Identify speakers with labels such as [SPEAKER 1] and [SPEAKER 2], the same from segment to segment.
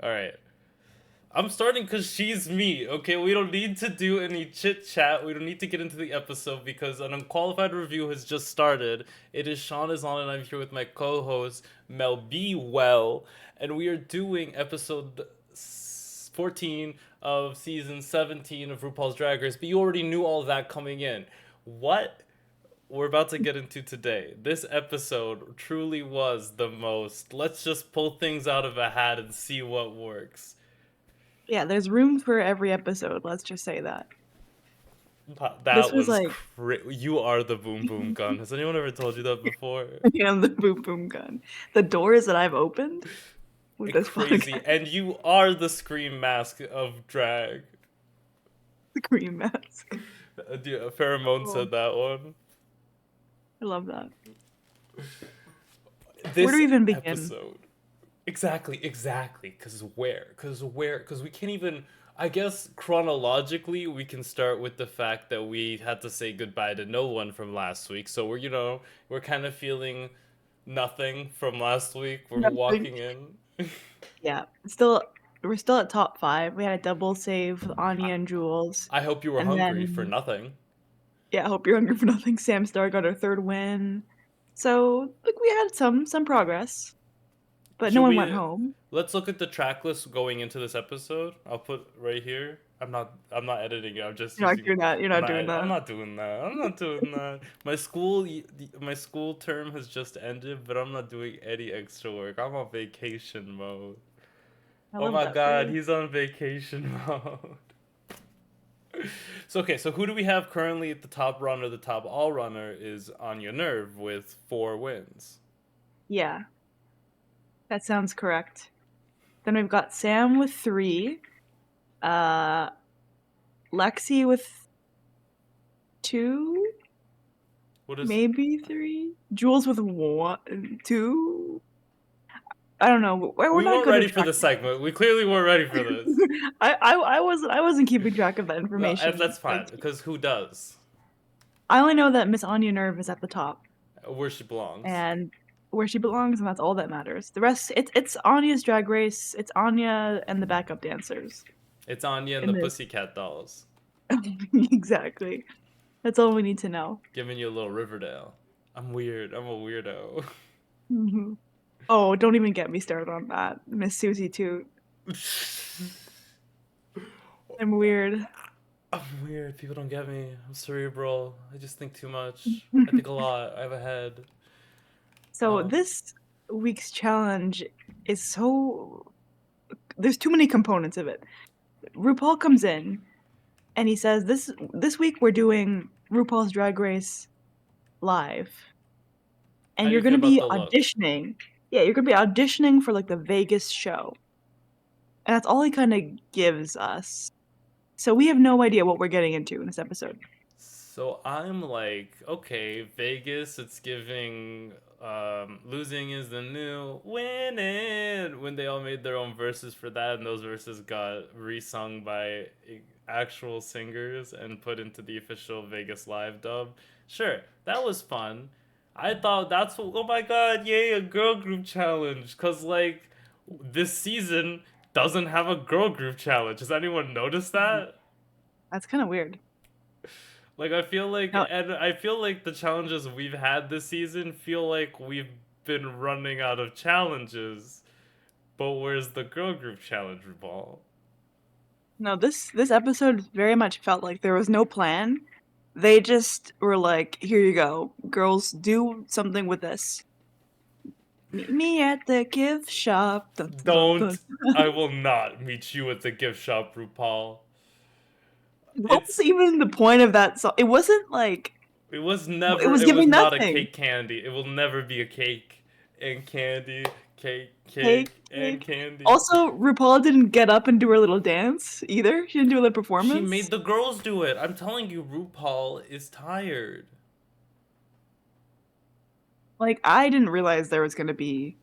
[SPEAKER 1] All right. I'm starting because she's me, okay? We don't need to do any chit chat. We don't need to get into the episode because an unqualified review has just started. It is Shawn is on, and I'm here with my co host, Mel B. Well, and we are doing episode 14 of season 17 of RuPaul's Drag Race, but you already knew all that coming in. What we're about to get into today. This episode truly was the most. Let's just pull things out of a hat and see what works.
[SPEAKER 2] Yeah, there's room for every episode, let's just say that. This
[SPEAKER 1] That
[SPEAKER 2] was
[SPEAKER 1] was
[SPEAKER 2] like,
[SPEAKER 1] You are the boom boom gun. Has anyone ever told you that before?
[SPEAKER 2] yeah, the boom boom gun. The doors that I've opened with this
[SPEAKER 1] Crazy.
[SPEAKER 2] podcast,
[SPEAKER 1] And you are the scream mask of drag.
[SPEAKER 2] the cream mask.
[SPEAKER 1] Pheromone
[SPEAKER 2] Oh,
[SPEAKER 1] said that one.
[SPEAKER 2] I love that. Where do
[SPEAKER 1] This
[SPEAKER 2] we even begin?
[SPEAKER 1] episode. Exactly. Because we can't even. I guess chronologically, we can start with the fact that we had to say goodbye to no one from last week. So we're kind of feeling nothing from last week. We're
[SPEAKER 2] Nothing.
[SPEAKER 1] walking in.
[SPEAKER 2] Yeah, we're still at top 5. We had a double save with Anya and Jules.
[SPEAKER 1] I hope you were
[SPEAKER 2] And
[SPEAKER 1] hungry for
[SPEAKER 2] then,
[SPEAKER 1] nothing.
[SPEAKER 2] yeah, I hope you're hungry for nothing. Sam Star got her 3rd win. So, like, we had some progress, but no
[SPEAKER 1] Should
[SPEAKER 2] one went
[SPEAKER 1] we
[SPEAKER 2] home.
[SPEAKER 1] let's look at the track list going into this episode? I'll put right here. I'm not editing it. I'm just
[SPEAKER 2] You're not
[SPEAKER 1] using
[SPEAKER 2] doing that. You're not doing
[SPEAKER 1] I'm
[SPEAKER 2] that.
[SPEAKER 1] not doing that. I'm not doing that. My school term has just ended, but I'm not doing any extra work. I'm on vacation mode.
[SPEAKER 2] I
[SPEAKER 1] Oh
[SPEAKER 2] love
[SPEAKER 1] my
[SPEAKER 2] that for
[SPEAKER 1] god,
[SPEAKER 2] you.
[SPEAKER 1] he's on vacation mode. So who do we have currently at the top runner? The top all runner is Anya Nurve with 4 wins.
[SPEAKER 2] Yeah, that sounds correct. Then we've got Sam with 3, uh, Lexi with 2,
[SPEAKER 1] What is
[SPEAKER 2] maybe 3, Jules with 1, 2. I don't know. We're
[SPEAKER 1] We
[SPEAKER 2] not
[SPEAKER 1] weren't
[SPEAKER 2] good at
[SPEAKER 1] ready for
[SPEAKER 2] tracking
[SPEAKER 1] the segment. We clearly weren't ready for this.
[SPEAKER 2] I wasn't keeping track of that
[SPEAKER 1] Well,
[SPEAKER 2] information.
[SPEAKER 1] that's fine because who does?
[SPEAKER 2] I only know that Miss Anya Nerve is at the top
[SPEAKER 1] Where she belongs.
[SPEAKER 2] and where she belongs, and that's all that matters. The rest, it's Anya's drag race. It's Anya and the backup dancers
[SPEAKER 1] It's Anya and
[SPEAKER 2] in
[SPEAKER 1] the
[SPEAKER 2] this.
[SPEAKER 1] Pussycat Dolls,
[SPEAKER 2] Exactly. That's all we need to know.
[SPEAKER 1] giving you a little Riverdale. I'm weird. I'm a weirdo.
[SPEAKER 2] Hmm. Oh, don't even get me started on that, Miss Suzie Toot. I'm weird.
[SPEAKER 1] I'm weird. People don't get me. I'm cerebral. I just think too much. I think a lot. I have a head.
[SPEAKER 2] So
[SPEAKER 1] Um,
[SPEAKER 2] this week's challenge is so there's too many components of it. RuPaul comes in and he says this week we're doing RuPaul's Drag Race live,
[SPEAKER 1] how
[SPEAKER 2] and
[SPEAKER 1] do
[SPEAKER 2] you're
[SPEAKER 1] you feel
[SPEAKER 2] gonna
[SPEAKER 1] about
[SPEAKER 2] be
[SPEAKER 1] the look?
[SPEAKER 2] auditioning. Yeah, you're gonna be auditioning for like the Vegas show, and that's all he kind of gives us. So we have no idea what we're getting into in this episode.
[SPEAKER 1] So I'm like, okay, Vegas, it's giving losing is the new winning when they all made their own verses for that and those verses got resung by actual singers and put into the official Vegas live dub. Sure, that was fun. I thought that's what, oh my god, yay, a girl group challenge cuz like this season doesn't have a girl group challenge. Has anyone noticed
[SPEAKER 2] Mhm.
[SPEAKER 1] that?
[SPEAKER 2] That's kind of weird.
[SPEAKER 1] Like
[SPEAKER 2] Now,
[SPEAKER 1] I feel like the challenges we've had this season feel like we've been running out of challenges. But where's the girl group challenge ball?
[SPEAKER 2] no, this episode very much felt like there was no plan. They just were like, "Here you go, girls, do something with this. Meet me at the gift shop." Dun, dun,
[SPEAKER 1] Don't.
[SPEAKER 2] dun.
[SPEAKER 1] I will not meet you at the gift shop, RuPaul.
[SPEAKER 2] What was
[SPEAKER 1] It's
[SPEAKER 2] even the point of that song? It wasn't like it was
[SPEAKER 1] it was
[SPEAKER 2] giving
[SPEAKER 1] not a
[SPEAKER 2] nothing.
[SPEAKER 1] cake candy. It will never be a cake and candy.
[SPEAKER 2] Cake,
[SPEAKER 1] Cake and
[SPEAKER 2] cake.
[SPEAKER 1] candy.
[SPEAKER 2] Also, RuPaul didn't get up and do her little dance either. She didn't do a little
[SPEAKER 1] She
[SPEAKER 2] performance.
[SPEAKER 1] made the girls do it. I'm telling you, RuPaul is tired.
[SPEAKER 2] Like I didn't realize there was gonna be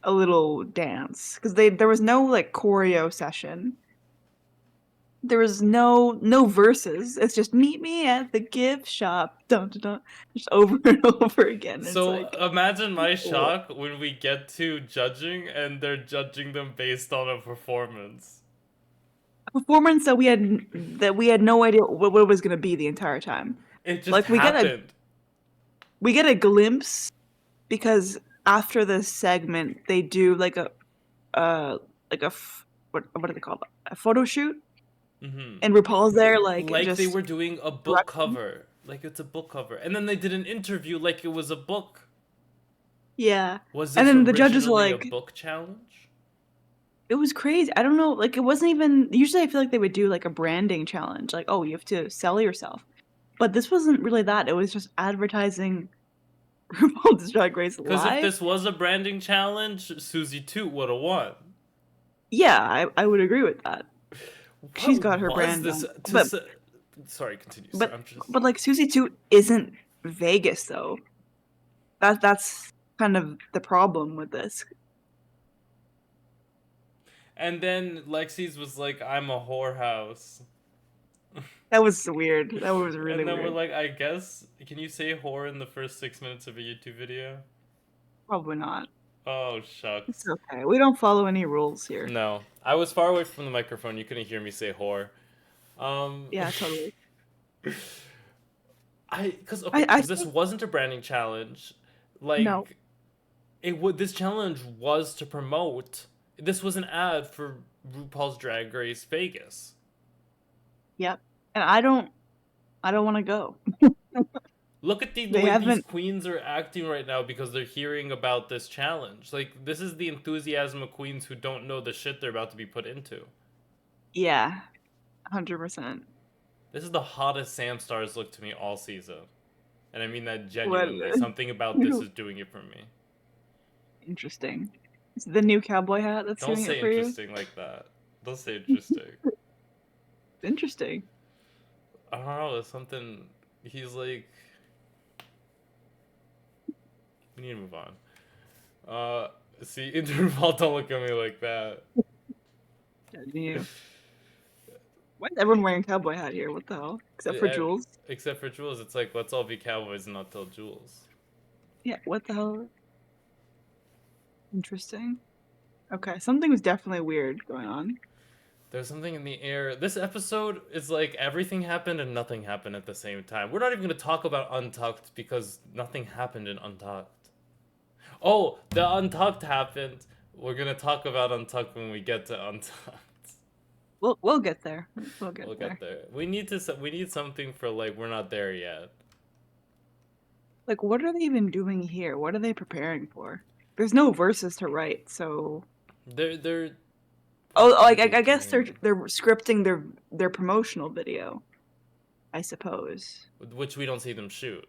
[SPEAKER 2] a little dance because there was no like choreo session. There was no verses. It's just meet me at the gift shop. Dun, dun, dun. Just over and over again. It's
[SPEAKER 1] So
[SPEAKER 2] like
[SPEAKER 1] imagine my
[SPEAKER 2] what?
[SPEAKER 1] shock when we get to judging and they're judging them based on a performance.
[SPEAKER 2] A performance that we had no idea what it was gonna be the entire time.
[SPEAKER 1] It just
[SPEAKER 2] Like
[SPEAKER 1] happened.
[SPEAKER 2] we get a glimpse because after this segment they do like a what do they call it? A photo shoot,
[SPEAKER 1] Mm-hmm.
[SPEAKER 2] and RuPaul's there like
[SPEAKER 1] Like they
[SPEAKER 2] just
[SPEAKER 1] were doing a book
[SPEAKER 2] directing.
[SPEAKER 1] cover. Like it's a book cover. And then they did an interview like it was a book.
[SPEAKER 2] Yeah,
[SPEAKER 1] Was
[SPEAKER 2] and
[SPEAKER 1] this
[SPEAKER 2] then the judges were
[SPEAKER 1] originally a
[SPEAKER 2] like,
[SPEAKER 1] book challenge?
[SPEAKER 2] it was crazy. I don't know, like it wasn't even. Usually, I feel like they would do like a branding challenge, like oh, you have to sell yourself. But this wasn't really that. It was just advertising RuPaul's Drag Race
[SPEAKER 1] Because if
[SPEAKER 2] live.
[SPEAKER 1] this was a branding challenge, Suzie Toot would have won.
[SPEAKER 2] Yeah, I would agree with that. She's
[SPEAKER 1] What
[SPEAKER 2] got her
[SPEAKER 1] was
[SPEAKER 2] brand
[SPEAKER 1] this?
[SPEAKER 2] on, but
[SPEAKER 1] Sorry, continue. Sorry,
[SPEAKER 2] but
[SPEAKER 1] I'm just.
[SPEAKER 2] but like Susie Toot isn't Vegas though. That's kind of the problem with this.
[SPEAKER 1] And then Lexi's was like, "I'm a whorehouse,"
[SPEAKER 2] That was weird. That was really
[SPEAKER 1] and then we're
[SPEAKER 2] weird.
[SPEAKER 1] like, "I guess can you say whore in the first 6 minutes of a YouTube video?"
[SPEAKER 2] Probably not.
[SPEAKER 1] Oh shucks.
[SPEAKER 2] It's okay. We don't follow any rules here.
[SPEAKER 1] No, I was far away from the microphone. You couldn't hear me say whore. Um,
[SPEAKER 2] Yeah, totally.
[SPEAKER 1] because okay,
[SPEAKER 2] I
[SPEAKER 1] because this
[SPEAKER 2] think
[SPEAKER 1] wasn't a branding challenge.
[SPEAKER 2] no.
[SPEAKER 1] Like it would. This challenge was to promote. This was an ad for RuPaul's Drag Race Vegas.
[SPEAKER 2] Yep. And I don't want to go.
[SPEAKER 1] Look at the
[SPEAKER 2] They
[SPEAKER 1] way these
[SPEAKER 2] haven't.
[SPEAKER 1] queens are acting right now because they're hearing about this challenge. Like this is the enthusiasm of queens who don't know the shit they're about to be put into.
[SPEAKER 2] Yeah, 100%.
[SPEAKER 1] This is the hottest Sam Stars look to me all season. And I mean that
[SPEAKER 2] What?
[SPEAKER 1] genuinely. Something about this is doing it for me.
[SPEAKER 2] Interesting. Is it the new cowboy hat that's
[SPEAKER 1] Don't
[SPEAKER 2] doing it
[SPEAKER 1] say
[SPEAKER 2] for you?
[SPEAKER 1] interesting like that. Don't say interesting.
[SPEAKER 2] Interesting.
[SPEAKER 1] I don't know. It's something. He's like. We need to move on. See, Interval, don't look at me like that.
[SPEAKER 2] Yeah, why is everyone wearing cowboy hat here? What the hell? Except for Jules.
[SPEAKER 1] Except for Jules, it's like let's all be cowboys and not tell Jules.
[SPEAKER 2] Yeah, what the hell? Interesting. Okay, something was definitely weird going on.
[SPEAKER 1] There's something in the air. This episode is like everything happened and nothing happened at the same time. We're not even gonna talk about Untucked because nothing happened in Untucked. Oh, the Untucked happened. We're gonna talk about Untucked when we get to Untucked.
[SPEAKER 2] We'll get there. We'll get
[SPEAKER 1] We'll
[SPEAKER 2] there.
[SPEAKER 1] get there. We need something for like we're not there yet.
[SPEAKER 2] Like, what are they even doing here? What are they preparing for? There's no verses to write, so.
[SPEAKER 1] They're
[SPEAKER 2] Oh, like
[SPEAKER 1] what are
[SPEAKER 2] I
[SPEAKER 1] they
[SPEAKER 2] guess they're
[SPEAKER 1] doing?
[SPEAKER 2] scripting their promotional video. I suppose.
[SPEAKER 1] Which we don't see them shoot.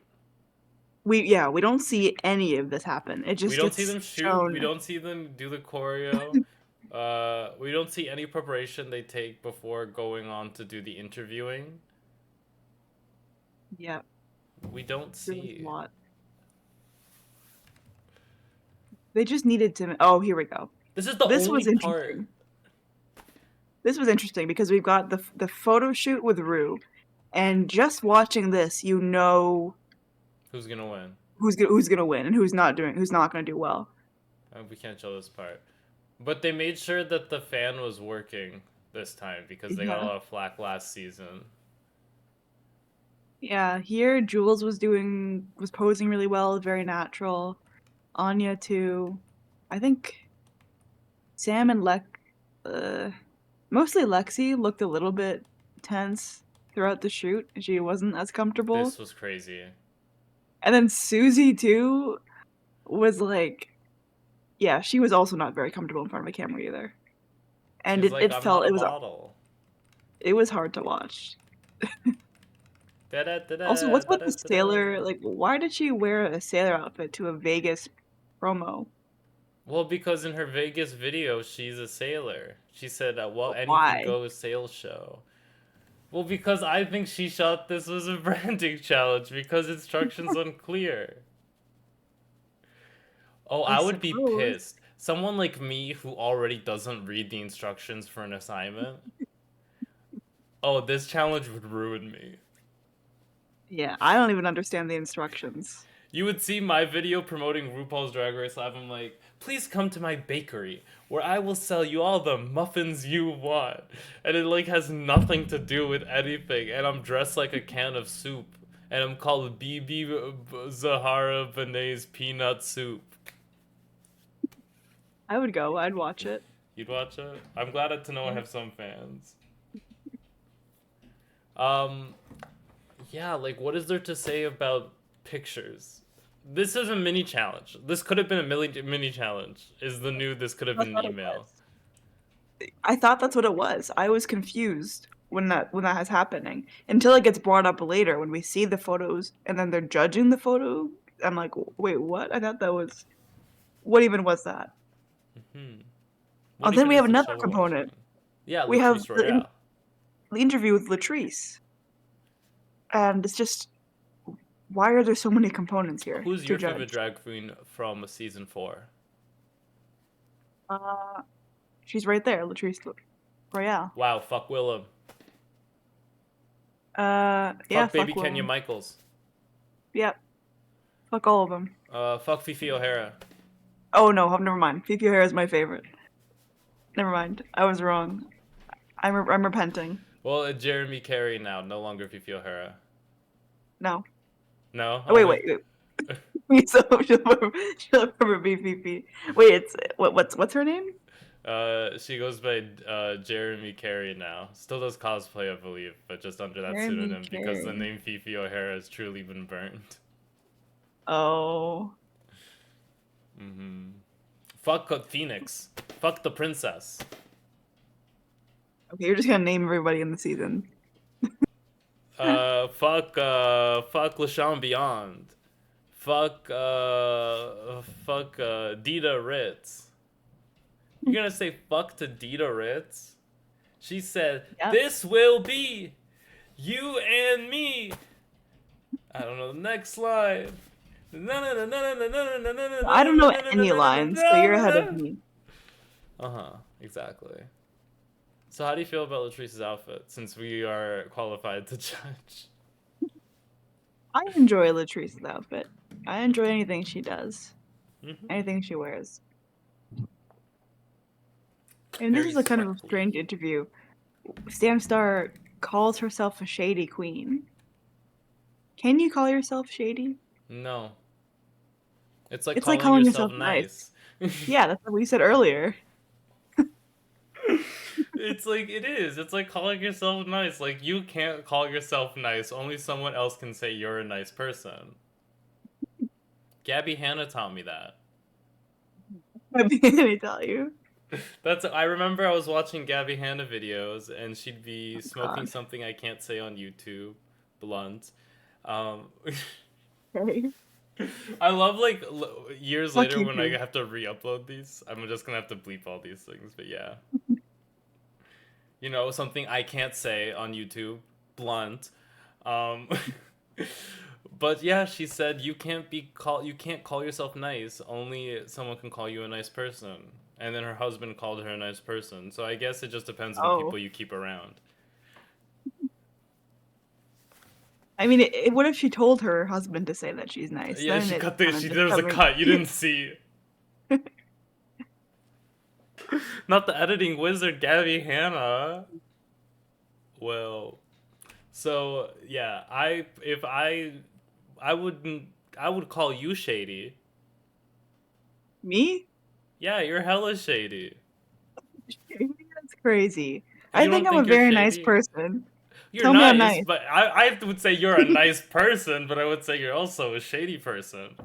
[SPEAKER 2] We don't see any of this happen. It
[SPEAKER 1] We
[SPEAKER 2] just
[SPEAKER 1] don't see
[SPEAKER 2] gets
[SPEAKER 1] them shoot. We
[SPEAKER 2] shown.
[SPEAKER 1] don't see them do the choreo. We don't see any preparation they take before going on to do the interviewing.
[SPEAKER 2] Yeah,
[SPEAKER 1] We don't
[SPEAKER 2] there was a
[SPEAKER 1] see.
[SPEAKER 2] lot. They just needed to. Oh, here we go.
[SPEAKER 1] This is the
[SPEAKER 2] This
[SPEAKER 1] only
[SPEAKER 2] was
[SPEAKER 1] part.
[SPEAKER 2] interesting. This was interesting because we've got the photo shoot with Rue, and just watching this, you know
[SPEAKER 1] Who's gonna win?
[SPEAKER 2] who's gonna win and who's not gonna do well.
[SPEAKER 1] We can't show this part. But they made sure that the fan was working this time because they got a
[SPEAKER 2] Yeah,
[SPEAKER 1] lot of flack last season.
[SPEAKER 2] yeah. Here, Jules was posing really well, very natural. Anya too. I think Sam and uh, mostly Lexi looked a little bit tense throughout the shoot. She wasn't as comfortable.
[SPEAKER 1] This was crazy.
[SPEAKER 2] And then Susie too was like, yeah, she was also not very comfortable in front of a camera either. And
[SPEAKER 1] She's like,
[SPEAKER 2] it
[SPEAKER 1] I'm not
[SPEAKER 2] felt
[SPEAKER 1] a model.
[SPEAKER 2] it was hard to watch. Also, what's with the sailor? Like, why did she wear a sailor outfit to a Vegas promo?
[SPEAKER 1] Well, because in her Vegas video, she's a sailor. She said, well, anything
[SPEAKER 2] Why?
[SPEAKER 1] goes sail show. Well, because I think she shot this was a branding challenge because instructions unclear. Oh,
[SPEAKER 2] I
[SPEAKER 1] I would be
[SPEAKER 2] suppose.
[SPEAKER 1] pissed. Someone like me who already doesn't read the instructions for an assignment. Oh, this challenge would ruin me.
[SPEAKER 2] Yeah, I don't even understand the instructions.
[SPEAKER 1] You would see my video promoting RuPaul's Drag Race Live. I'm like, please come to my bakery where I will sell you all the muffins you want. And it like has nothing to do with anything. And I'm dressed like a can of soup. And I'm called BB Zahara Benet's Peanut Soup.
[SPEAKER 2] I would go. I'd watch it.
[SPEAKER 1] You'd watch it? I'm glad to know I have some fans. Yeah, like what is there to say about pictures? This is a mini challenge. This could have been a mini challenge. Is the new this could have been an email.
[SPEAKER 2] I thought that's what it was. I was confused when that is happening until it gets brought up later when we see the photos and then they're judging the photo. I'm like, wait, what? I thought that was what even was that?
[SPEAKER 1] What
[SPEAKER 2] then we
[SPEAKER 1] even
[SPEAKER 2] have
[SPEAKER 1] is the
[SPEAKER 2] another
[SPEAKER 1] show
[SPEAKER 2] component.
[SPEAKER 1] watching? Yeah,
[SPEAKER 2] We have
[SPEAKER 1] Latrice Royale.
[SPEAKER 2] the interview with Latrice, and it's just why are there so many components here?
[SPEAKER 1] Who's
[SPEAKER 2] to
[SPEAKER 1] your
[SPEAKER 2] judge?
[SPEAKER 1] favorite drag queen from season 4?
[SPEAKER 2] She's right there, Latrice Royale.
[SPEAKER 1] Wow, fuck Willem.
[SPEAKER 2] Yeah,
[SPEAKER 1] Fuck baby
[SPEAKER 2] Willem.
[SPEAKER 1] Kenya Michaels.
[SPEAKER 2] Yep. Fuck all of them.
[SPEAKER 1] Fuck Fifi O'Hara.
[SPEAKER 2] Oh no, never mind. Fifi O'Hara is my favorite. Never mind. I was wrong. I'm repenting.
[SPEAKER 1] Well, Jeremy Carey now, no longer Fifi O'Hara.
[SPEAKER 2] No.
[SPEAKER 1] No?
[SPEAKER 2] Oh, wait. So she'll never be Fifi. Wait, it's what's her name?
[SPEAKER 1] She goes by Jeremy Carey now. Still does cosplay, I believe, but just under that
[SPEAKER 2] Jeremy
[SPEAKER 1] pseudonym because the
[SPEAKER 2] Carey.
[SPEAKER 1] name Fifi O'Hara has truly been burned.
[SPEAKER 2] Oh.
[SPEAKER 1] Fuck Phoenix. Fuck the princess.
[SPEAKER 2] Okay, you're just gonna name everybody in the season.
[SPEAKER 1] Fuck LaShawn Beyond. Fuck Dita Ritz. You're gonna say fuck to Dita Ritz? She said,
[SPEAKER 2] Yep.
[SPEAKER 1] this will be you and me. I don't know the next slide.
[SPEAKER 2] I don't know any lines, so you're ahead of me.
[SPEAKER 1] Exactly. So how do you feel about Latrice's outfit, since we are qualified to judge?
[SPEAKER 2] I enjoy Latrice's outfit. I enjoy anything she does. Anything she wears. And this is a kind of a strange interview. Star calls herself a shady queen. Can you call yourself shady?
[SPEAKER 1] No. It's like
[SPEAKER 2] It's
[SPEAKER 1] calling yourself nice.
[SPEAKER 2] Yeah, that's what we said earlier.
[SPEAKER 1] It's like, it is. It's like calling yourself nice. Like, you can't call yourself nice. Only someone else can say you're a nice person. Gabby Hanna taught me that.
[SPEAKER 2] Let me tell you.
[SPEAKER 1] I remember I was watching Gabby Hanna videos, and she'd be smoking something I can't say on YouTube. Blunt.
[SPEAKER 2] Okay.
[SPEAKER 1] I love, like, years
[SPEAKER 2] Fuck
[SPEAKER 1] later
[SPEAKER 2] you
[SPEAKER 1] when
[SPEAKER 2] too.
[SPEAKER 1] I have to re-upload these, I'm just gonna have to bleep all these things, but yeah. You know, something I can't say on YouTube. Blunt. But yeah, she said you can't call yourself nice. Only someone can call you a nice person. And then her husband called her a nice person. So I guess it just depends on the people you keep around.
[SPEAKER 2] I mean, what if she told her husband to say that she's nice?
[SPEAKER 1] Yeah,
[SPEAKER 2] Then
[SPEAKER 1] she
[SPEAKER 2] it
[SPEAKER 1] cut
[SPEAKER 2] kinda
[SPEAKER 1] there was a cut. You didn't see. Not the editing wizard, Gabby Hanna. Well, so yeah, I would call you shady.
[SPEAKER 2] Me?
[SPEAKER 1] Yeah, you're hella shady.
[SPEAKER 2] That's crazy.
[SPEAKER 1] You
[SPEAKER 2] I
[SPEAKER 1] don't
[SPEAKER 2] think I'm a
[SPEAKER 1] think you're
[SPEAKER 2] very nice
[SPEAKER 1] shady?
[SPEAKER 2] person.
[SPEAKER 1] You're
[SPEAKER 2] Tell me I'm
[SPEAKER 1] nice,
[SPEAKER 2] nice.
[SPEAKER 1] but I would say you're a nice person, but I would say you're also a shady person.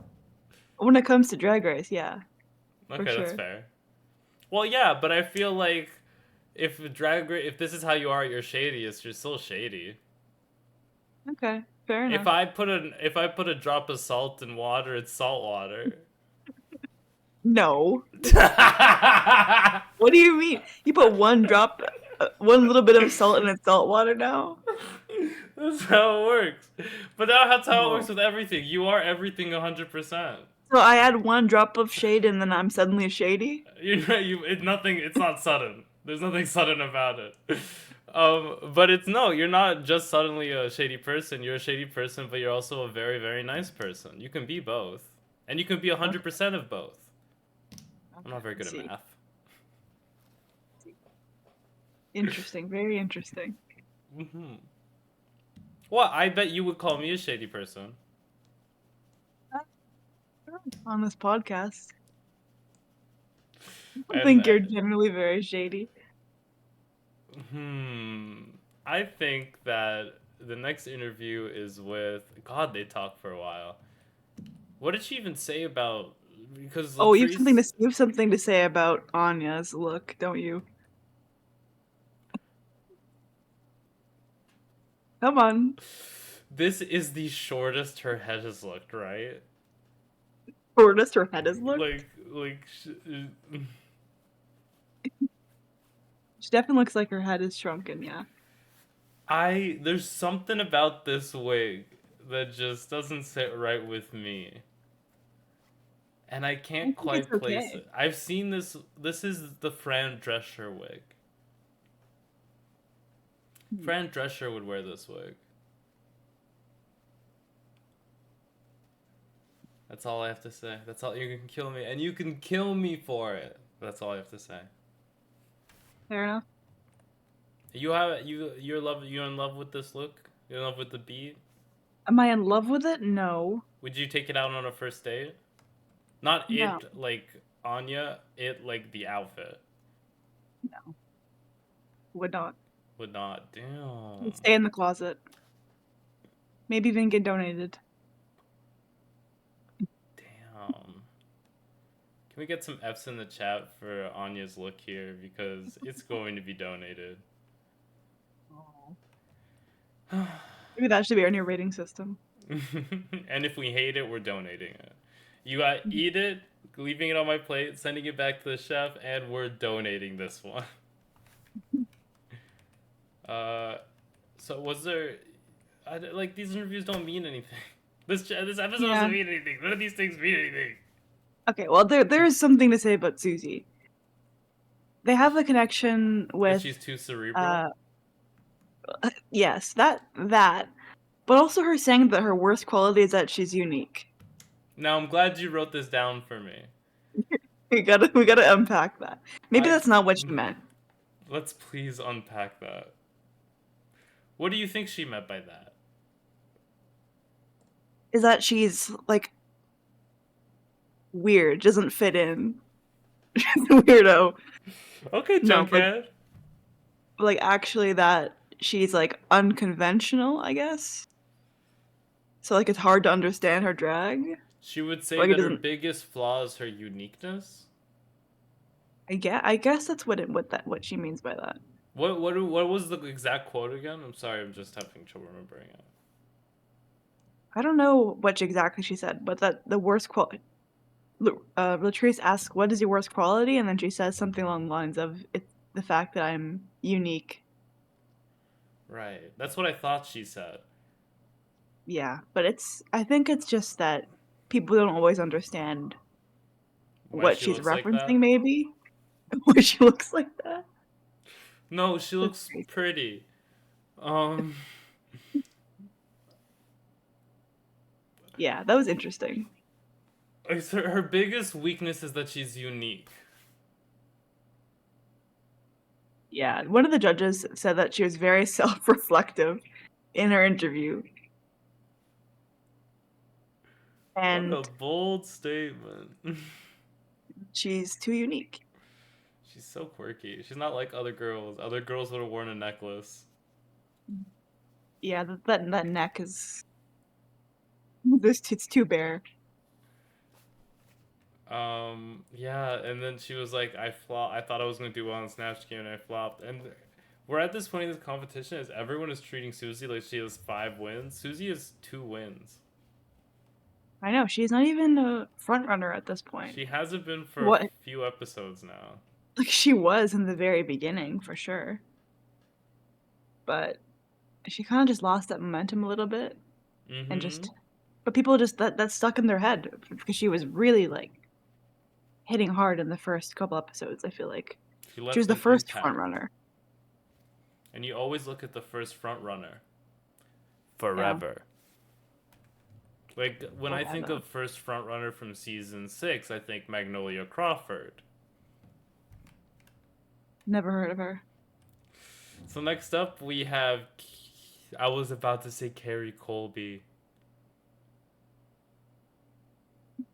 [SPEAKER 2] When it comes to Drag Race, yeah.
[SPEAKER 1] Okay,
[SPEAKER 2] For
[SPEAKER 1] that's
[SPEAKER 2] sure.
[SPEAKER 1] fair. Well, yeah, but I feel like if this is how you are, you're shady. You're still shady.
[SPEAKER 2] Okay, fair enough.
[SPEAKER 1] If I put a drop of salt in water, it's salt water.
[SPEAKER 2] No. What do you mean? You put one little bit of salt in its salt water now?
[SPEAKER 1] That's how it works. But now that's how it works with everything. You are everything 100%.
[SPEAKER 2] So I add one drop of shade and then I'm suddenly shady?
[SPEAKER 1] It's not sudden. There's nothing sudden about it. But it's no, you're not just suddenly a shady person. You're a shady person, but you're also a very, very nice person. You can be both. And you can be
[SPEAKER 2] Okay.
[SPEAKER 1] 100% of both. I'm not very
[SPEAKER 2] I
[SPEAKER 1] good at
[SPEAKER 2] see.
[SPEAKER 1] math.
[SPEAKER 2] Interesting. Very interesting.
[SPEAKER 1] Hmm. Well, I bet you would call me a shady person.
[SPEAKER 2] On this podcast, I
[SPEAKER 1] And
[SPEAKER 2] think you're generally very shady.
[SPEAKER 1] I think that the next interview is with God. They talk for a while. What did she even say about? Because
[SPEAKER 2] Oh,
[SPEAKER 1] Latrice.
[SPEAKER 2] you have something to say about Anya's look, don't you? Come on.
[SPEAKER 1] This is the shortest her head has looked, right?
[SPEAKER 2] Shortest her head has looked.
[SPEAKER 1] Like.
[SPEAKER 2] She definitely looks like her head is shrunken, yeah.
[SPEAKER 1] There's something about this wig that just doesn't sit right with me. And I
[SPEAKER 2] I
[SPEAKER 1] can't
[SPEAKER 2] think it's
[SPEAKER 1] quite place
[SPEAKER 2] okay.
[SPEAKER 1] it. I've seen this. This is the Fran Drescher wig. Fran Drescher would wear this wig. That's all I have to say. That's all. You can kill me, and you can kill me for it. That's all I have to say.
[SPEAKER 2] Fair enough.
[SPEAKER 1] You're in love with this look. You're in love with the beat.
[SPEAKER 2] Am I in love with it? No.
[SPEAKER 1] Would you take it out on a first date? Not
[SPEAKER 2] No.
[SPEAKER 1] it like Anya. It like the outfit.
[SPEAKER 2] No. Would not.
[SPEAKER 1] Would not. Damn.
[SPEAKER 2] Would stay in the closet. Maybe even get donated.
[SPEAKER 1] Damn. Can we get some F's in the chat for Anya's look here because it's going to be donated.
[SPEAKER 2] Oh. Maybe that should be our new rating system.
[SPEAKER 1] And if we hate it, we're donating it. You got eat it, leaving it on my plate, sending it back to the chef, and we're donating this one. So was there, like these interviews don't mean anything. This episode doesn't mean anything. None of these things mean anything.
[SPEAKER 2] Okay, well there is something to say about Suzie. They have a connection with.
[SPEAKER 1] That she's too cerebral.
[SPEAKER 2] Yes, that. But also her saying that her worst quality is that she's unique.
[SPEAKER 1] Now I'm glad you wrote this down for me.
[SPEAKER 2] We gotta unpack that. Maybe that's not what she meant.
[SPEAKER 1] Let's please unpack that. What do you think she meant by that?
[SPEAKER 2] Is that she's like weird, doesn't fit in. She's a weirdo.
[SPEAKER 1] Okay,
[SPEAKER 2] No,
[SPEAKER 1] Junkhead.
[SPEAKER 2] but like actually that she's like unconventional, I guess. So like it's hard to understand her drag.
[SPEAKER 1] She would say
[SPEAKER 2] Like,
[SPEAKER 1] that her biggest flaw is her uniqueness.
[SPEAKER 2] I guess that's what she means by that.
[SPEAKER 1] What was the exact quote again? I'm sorry, I'm just having trouble remembering it.
[SPEAKER 2] I don't know what exactly she said, but that the worst quality. Latrice asks, "What is your worst quality?" And then she says something along the lines of, "It's the fact that I'm unique."
[SPEAKER 1] Right, that's what I thought she said.
[SPEAKER 2] Yeah, but I think it's just that people don't always understand what she's referencing.
[SPEAKER 1] Like
[SPEAKER 2] maybe why she looks like that.
[SPEAKER 1] No, she looks pretty.
[SPEAKER 2] Yeah, that was interesting.
[SPEAKER 1] Her biggest weakness is that she's unique.
[SPEAKER 2] Yeah, one of the judges said that she was very self-reflective in her interview. And
[SPEAKER 1] what a bold statement.
[SPEAKER 2] She's too unique.
[SPEAKER 1] She's so quirky. She's not like other girls. Other girls would have worn a necklace.
[SPEAKER 2] Yeah, that neck is. It's too bare.
[SPEAKER 1] Yeah, and then she was like, I thought I was gonna do well on Snatch Game, and I flopped. And we're at this point in this competition as everyone is treating Suzie like she has 5 wins. Suzie has 2 wins.
[SPEAKER 2] I know, she's not even a front runner at this point.
[SPEAKER 1] She hasn't been for a few episodes now.
[SPEAKER 2] Like she was in the very beginning, for sure. But she kind of just lost that momentum a little bit.
[SPEAKER 1] Mm-hmm.
[SPEAKER 2] And but people just that stuck in their head because she was really like hitting hard in the first couple episodes, I feel like.
[SPEAKER 1] She
[SPEAKER 2] She was
[SPEAKER 1] left
[SPEAKER 2] the
[SPEAKER 1] an
[SPEAKER 2] first
[SPEAKER 1] impact.
[SPEAKER 2] front runner.
[SPEAKER 1] And you always look at the first front runner.
[SPEAKER 2] Yeah.
[SPEAKER 1] Forever. Like, when I think
[SPEAKER 2] Forever.
[SPEAKER 1] of first front runner from season 6, I think Magnolia Crawford.
[SPEAKER 2] Never heard of her.
[SPEAKER 1] So next up we have, I was about to say Carrie Colby.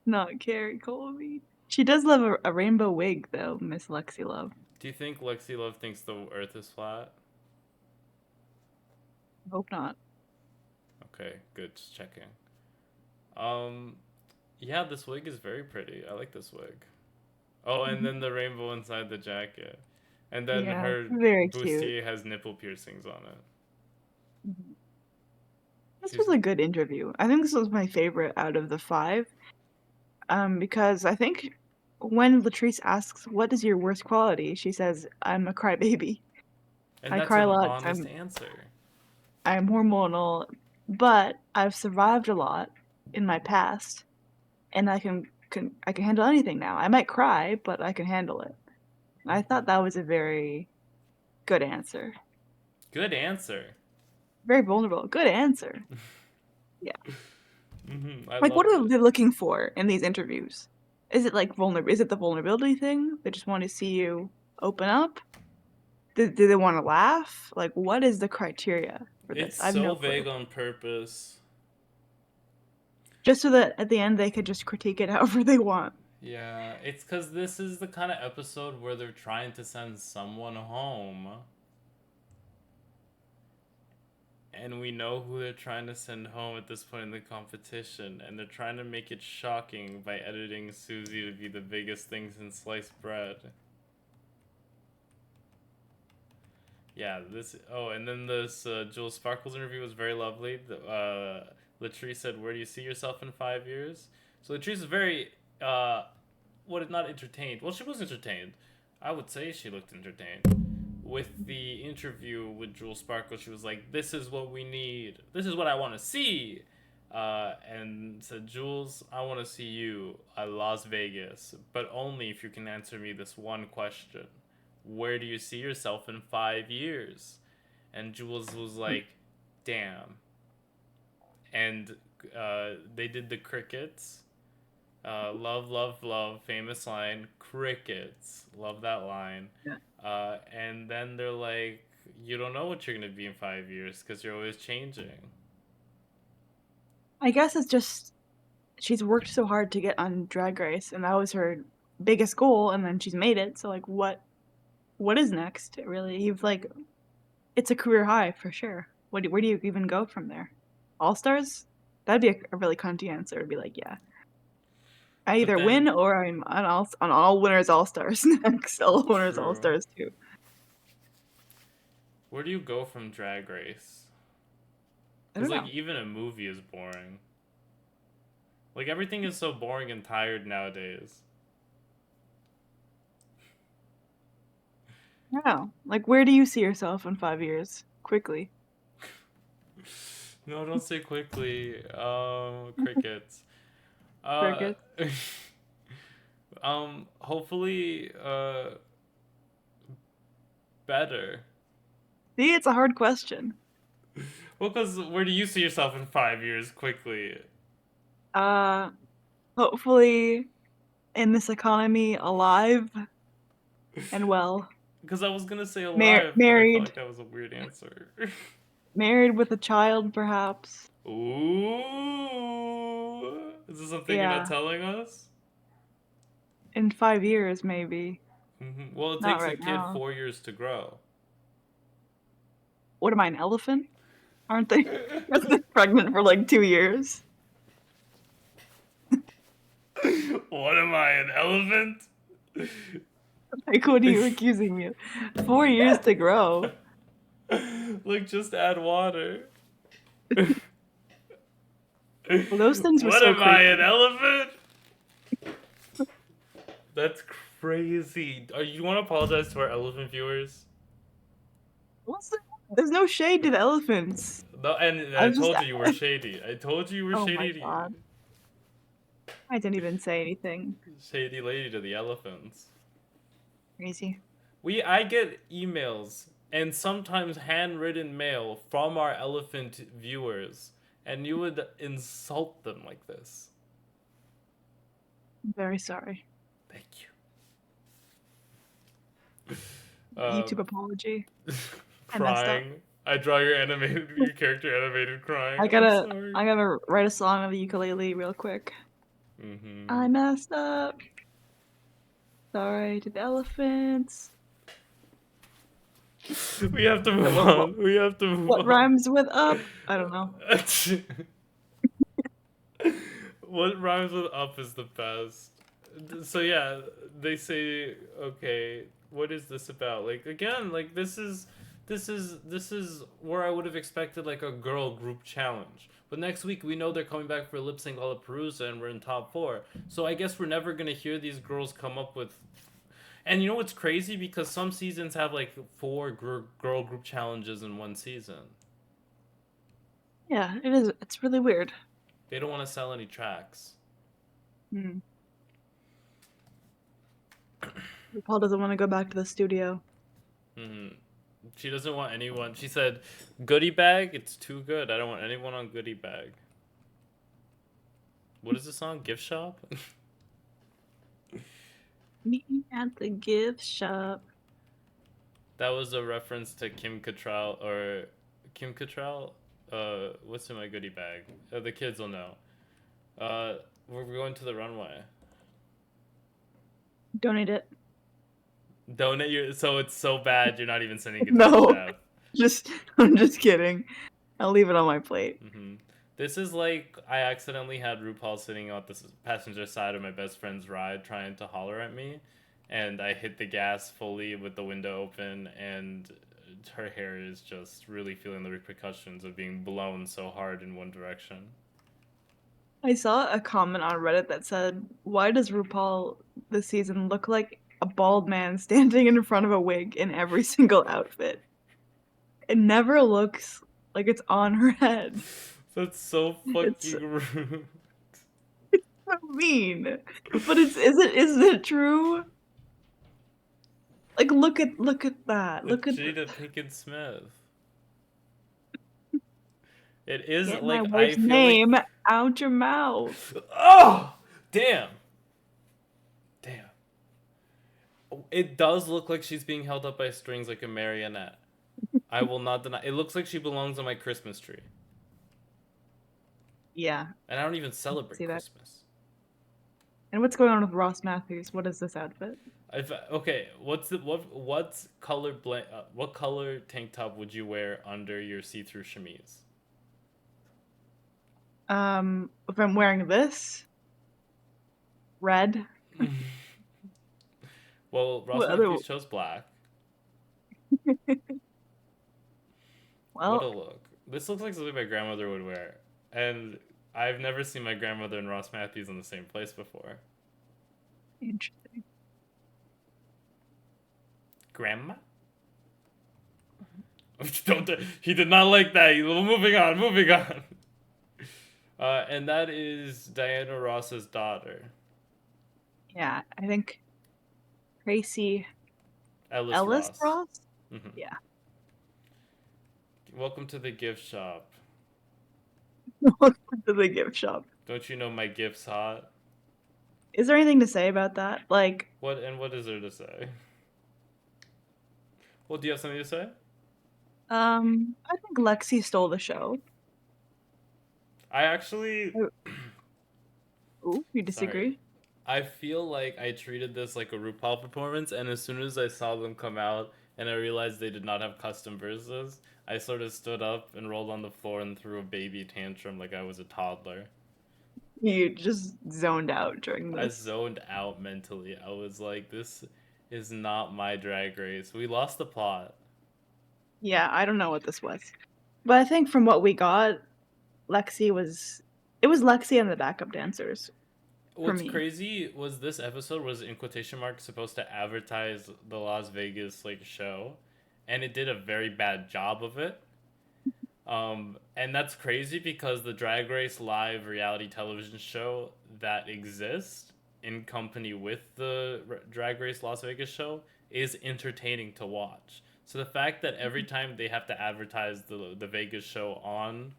[SPEAKER 2] Not Carrie Colby. She does love a rainbow wig, though, Miss Lexi Love.
[SPEAKER 1] Do you think Lexi Love thinks the Earth is flat?
[SPEAKER 2] Hope not.
[SPEAKER 1] Okay, good. Just checking. Yeah, this wig is very pretty. I like this wig. Oh, and then the rainbow inside the jacket, and then
[SPEAKER 2] Yeah,
[SPEAKER 1] her
[SPEAKER 2] very cute.
[SPEAKER 1] bustier has nipple piercings on it.
[SPEAKER 2] This was a good interview. I think this was my favorite out of the 5. Because I think when Latrice asks, "What is your worst quality?" she says, "I'm a crybaby.
[SPEAKER 1] And
[SPEAKER 2] I
[SPEAKER 1] that's
[SPEAKER 2] cry a
[SPEAKER 1] an
[SPEAKER 2] lot.
[SPEAKER 1] honest answer.
[SPEAKER 2] I'm hormonal, but I've survived a lot in my past, and I can handle anything now. I might cry, but I can handle it." I thought that was a very good answer.
[SPEAKER 1] Good answer.
[SPEAKER 2] Very vulnerable. Good answer. Yeah.
[SPEAKER 1] Like,
[SPEAKER 2] what are they looking for in these interviews? Is it like Is it the vulnerability thing? They just want to see you open up? Do they want to laugh? Like, what is the criteria for this?
[SPEAKER 1] It's
[SPEAKER 2] I have
[SPEAKER 1] so
[SPEAKER 2] no clue.
[SPEAKER 1] vague on purpose.
[SPEAKER 2] Just so that at the end they could just critique it however they want.
[SPEAKER 1] Yeah, it's because this is the kind of episode where they're trying to send someone home. And we know who they're trying to send home at this point in the competition. And they're trying to make it shocking by editing Suzie to be the biggest thing since sliced bread. Yeah, this... Oh, and then this Jewel Sparkles interview was very lovely. Latrice said, "Where do you see yourself in 5 years?" So Latrice is very... not entertained. Well, she was entertained. I would say she looked entertained. With the interview with Jewel Sparkle, she was like, "This is what we need. This is what I want to see." And said, "Jules, I want to see you at Las Vegas, but only if you can answer me this one question. Where do you see yourself in 5 years?" And Jules was like, "Damn." And they did the crickets. Love, love, love, famous line, crickets. Love that line.
[SPEAKER 2] Yeah.
[SPEAKER 1] And then they're like, "You don't know what you're going to be in 5 years because you're always changing."
[SPEAKER 2] I guess it's just she's worked so hard to get on Drag Race, and that was her biggest goal, and then she's made it. So, like, what is next? Really, you've like, it's a career high for sure. Where do you even go from there? All Stars? That'd be a really cunty answer. It'd be like, yeah, I either win or I'm on all winners All Stars next. All winners All Stars too.
[SPEAKER 1] Where do you go from Drag Race? Because like even a movie is boring. Like everything is so boring and tired nowadays.
[SPEAKER 2] Yeah. Like, where do you see yourself in 5 years? Quickly.
[SPEAKER 1] No, don't say quickly. Crickets.
[SPEAKER 2] Crickets.
[SPEAKER 1] Hopefully, better.
[SPEAKER 2] See, it's a hard question.
[SPEAKER 1] Well, because where do you see yourself in 5 years? Quickly.
[SPEAKER 2] Hopefully, in this economy, alive and well.
[SPEAKER 1] Because I was gonna say alive, but I felt like that was a weird answer.
[SPEAKER 2] Married with a child, perhaps.
[SPEAKER 1] Ooh. Is this something you're not telling us?
[SPEAKER 2] In 5 years, maybe.
[SPEAKER 1] Mm-hmm. Well, it takes a kid 4 years to grow.
[SPEAKER 2] What am I, an elephant? Aren't they pregnant for like 2 years?
[SPEAKER 1] What am I, an elephant?
[SPEAKER 2] Like, what are you accusing me of? 4 years to grow.
[SPEAKER 1] Look, just add water.
[SPEAKER 2] Well, those things were
[SPEAKER 1] what
[SPEAKER 2] so
[SPEAKER 1] am
[SPEAKER 2] crazy.
[SPEAKER 1] I, an elephant? That's crazy. You want to apologize to our elephant viewers?
[SPEAKER 2] There's no shade to the elephants.
[SPEAKER 1] No, and I told you were shady. I told you were shady.
[SPEAKER 2] Oh my God. I didn't even say anything.
[SPEAKER 1] Shady lady to the elephants.
[SPEAKER 2] Crazy.
[SPEAKER 1] I get emails and sometimes handwritten mail from our elephant viewers, and you would insult them like this.
[SPEAKER 2] I'm very sorry.
[SPEAKER 1] Thank you.
[SPEAKER 2] YouTube apology. I messed up.
[SPEAKER 1] Crying. I draw your character animated crying.
[SPEAKER 2] I
[SPEAKER 1] I'm
[SPEAKER 2] gotta
[SPEAKER 1] sorry.
[SPEAKER 2] I gotta write a song on the ukulele real quick. I messed up. Sorry to the elephants.
[SPEAKER 1] We have to move on. We have to move
[SPEAKER 2] What
[SPEAKER 1] on.
[SPEAKER 2] rhymes with up? I don't know.
[SPEAKER 1] What rhymes with up is the best. So yeah, they say, okay, what is this about? Like again, like this is where I would have expected like a girl group challenge. But next week we know they're coming back for Lip Sync Lollapalooza and we're in top 4. So I guess we're never gonna hear these girls come up with. And you know what's crazy? Because some seasons have like 4 girl group challenges in one season.
[SPEAKER 2] Yeah, it is. It's really weird.
[SPEAKER 1] They don't want to sell any tracks.
[SPEAKER 2] Paul doesn't want to go back to the studio.
[SPEAKER 1] She doesn't want anyone. She said, "Goodie bag, it's too good. I don't want anyone on goodie bag." What is the song? Gift shop?
[SPEAKER 2] Meet me at the gift shop.
[SPEAKER 1] That was a reference to Kim Cattrall or Kim Cattrall. What's in my goodie bag? The kids will know. We're going to the runway.
[SPEAKER 2] Donate it.
[SPEAKER 1] Donate your. So it's so bad you're not even sending it to
[SPEAKER 2] No.
[SPEAKER 1] the chef.
[SPEAKER 2] I'm just kidding. I'll leave it on my plate.
[SPEAKER 1] This is like I accidentally had RuPaul sitting on the passenger side of my best friend's ride trying to holler at me, and I hit the gas fully with the window open, and her hair is just really feeling the repercussions of being blown so hard in one direction.
[SPEAKER 2] I saw a comment on Reddit that said, "Why does RuPaul this season look like a bald man standing in front of a wig in every single outfit? It never looks like it's on her head."
[SPEAKER 1] That's so fucking rude.
[SPEAKER 2] It's so mean. But is it true? Like look at that. Look at
[SPEAKER 1] Jada Pinkett Smith. It is
[SPEAKER 2] Get
[SPEAKER 1] like
[SPEAKER 2] my wife's name out your mouth.
[SPEAKER 1] Oh, damn. It does look like she's being held up by strings like a marionette. I will not deny. It looks like she belongs on my Christmas tree.
[SPEAKER 2] Yeah.
[SPEAKER 1] And I don't even celebrate Christmas.
[SPEAKER 2] And what's going on with Ross Matthews? What is this outfit?
[SPEAKER 1] Okay, what color tank top would you wear under your see-through chemise?
[SPEAKER 2] If I'm wearing this, red.
[SPEAKER 1] Well, Ross Matthews chose black.
[SPEAKER 2] Well,
[SPEAKER 1] what a look. This looks like something my grandmother would wear. And I've never seen my grandmother and Ross Matthews in the same place before.
[SPEAKER 2] Interesting.
[SPEAKER 1] Grandma? He did not like that. Moving on. And that is Diana Ross's daughter.
[SPEAKER 2] Yeah, I think Tracy
[SPEAKER 1] Ellis
[SPEAKER 2] Ross?
[SPEAKER 1] Mm-hmm.
[SPEAKER 2] Yeah.
[SPEAKER 1] Welcome to the gift shop.
[SPEAKER 2] Welcome to the gift shop.
[SPEAKER 1] Don't you know my gift's hot?
[SPEAKER 2] Is there anything to say about that? Like
[SPEAKER 1] what is there to say? Well, do you have something to say?
[SPEAKER 2] I think Lexi stole the show.
[SPEAKER 1] I actually
[SPEAKER 2] Ooh, you disagree?
[SPEAKER 1] Sorry. I feel like I treated this like a RuPaul performance, and as soon as I saw them come out and I realized they did not have custom verses, I sort of stood up and rolled on the floor and threw a baby tantrum like I was a toddler.
[SPEAKER 2] You just zoned out during this.
[SPEAKER 1] I zoned out mentally. I was like, this is not my Drag Race. We lost the plot.
[SPEAKER 2] Yeah, I don't know what this was. But I think from what we got, Lexi was Lexi and the backup dancers.
[SPEAKER 1] What's crazy was this episode was in quotation marks supposed to advertise the Las Vegas show, and it did a very bad job of it. And that's crazy because the Drag Race live reality television show that exists in company with the Drag Race Las Vegas show is entertaining to watch. So the fact that every time they have to advertise the Vegas show on